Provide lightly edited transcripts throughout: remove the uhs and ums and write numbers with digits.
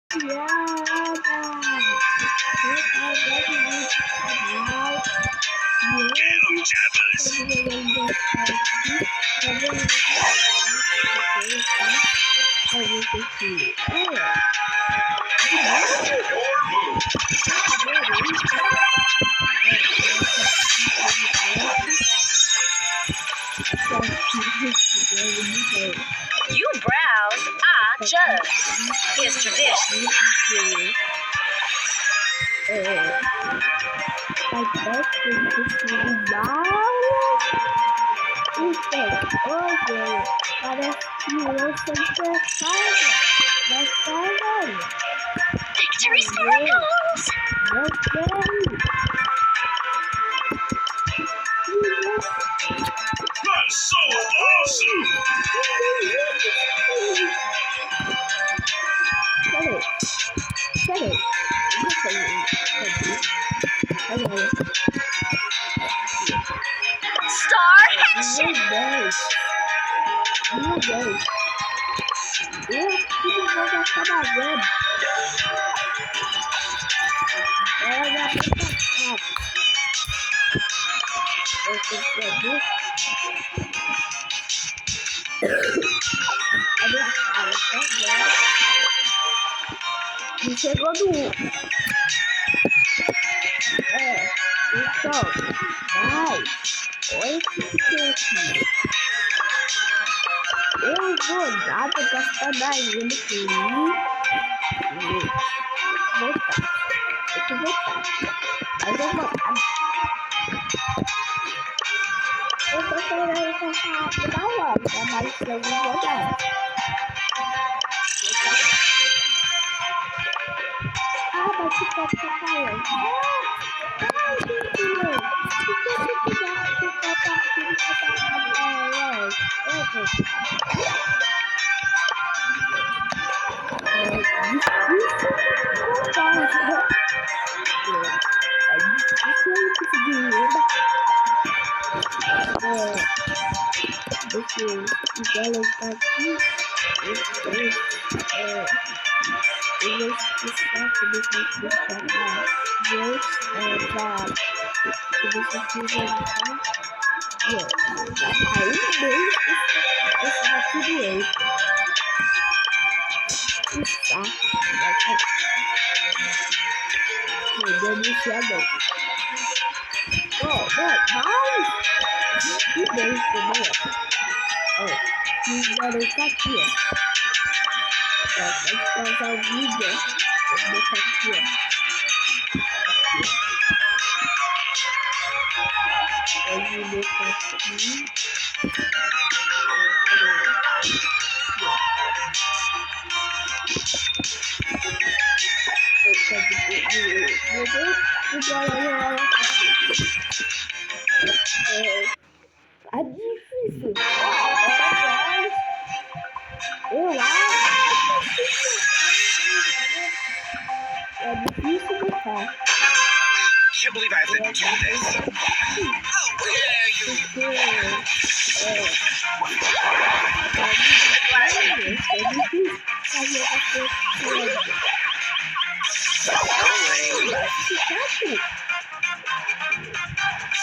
piada. Hello, You browse, I judge. It's tradition. Parece que eu sempre falo. Mas tá, Victory sparkles! não that's so awesome! Peraí. Star headshot! Meu Deus. Eu que vou gastar na web. Ela já foi passada. Eu tenho que ver. Cadê a cara? Me chegou do 1. Então, vai. Oi, que eu vou dar pra gastar daí no fim. Voltar. Tem que voltar. Mas eu vou. Eu tô querendo passar da loja, mas eu vou dar. Mas que pode ficar falando. Fizeram isso aqui, ó. Pode pausar o vídeo, ó. Vou botar aqui, ó. Pode botar aqui. É difícil. Eu acho. É difícil botar. Can't believe I have to do this. How dare you!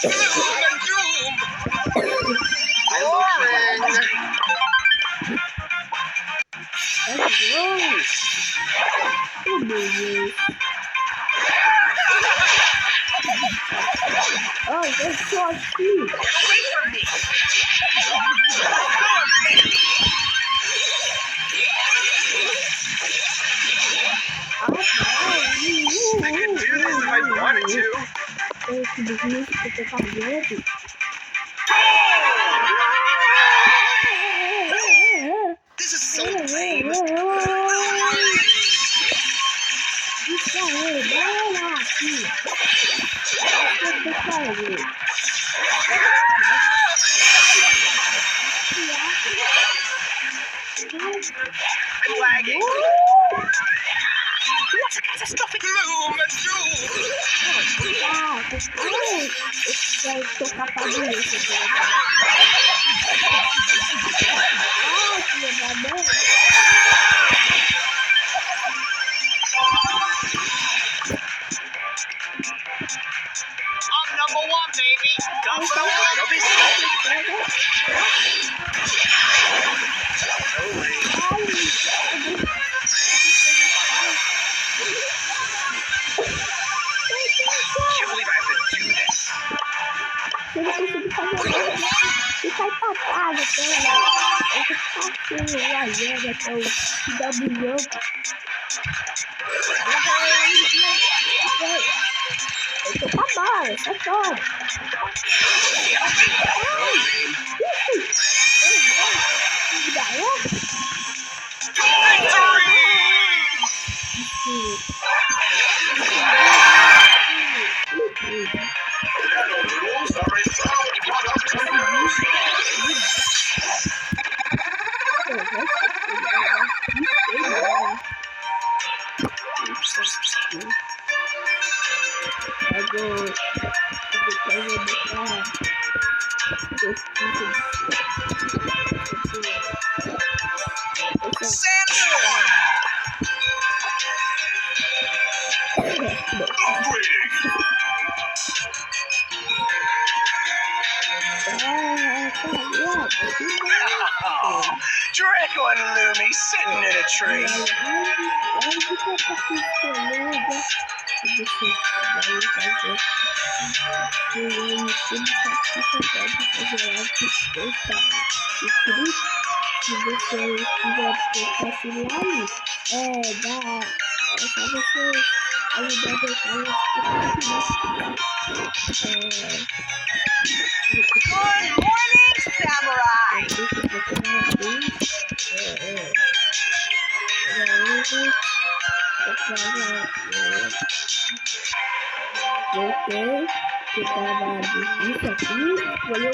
Doom and doom! Boring! Oh, that's so cute. Away from me! I could do this if I wanted to. This is so lame. I'm lagging. What's a catastrophic gloom and doom? I'm #1, baby. Done for the win. Don't be slow. No way. Can't believe I have to do this. Se eu não conseguir fazer nada, e sai patada, pela. Eu tô passando lá, até o que dá milhão. Eu tô com a bala, sai fora. Draco and Lumi sitting in a tree. Se você quiser compartilhar, é só você ajudar a deixar Good morning, Samurai. que tava difícil aqui, foi o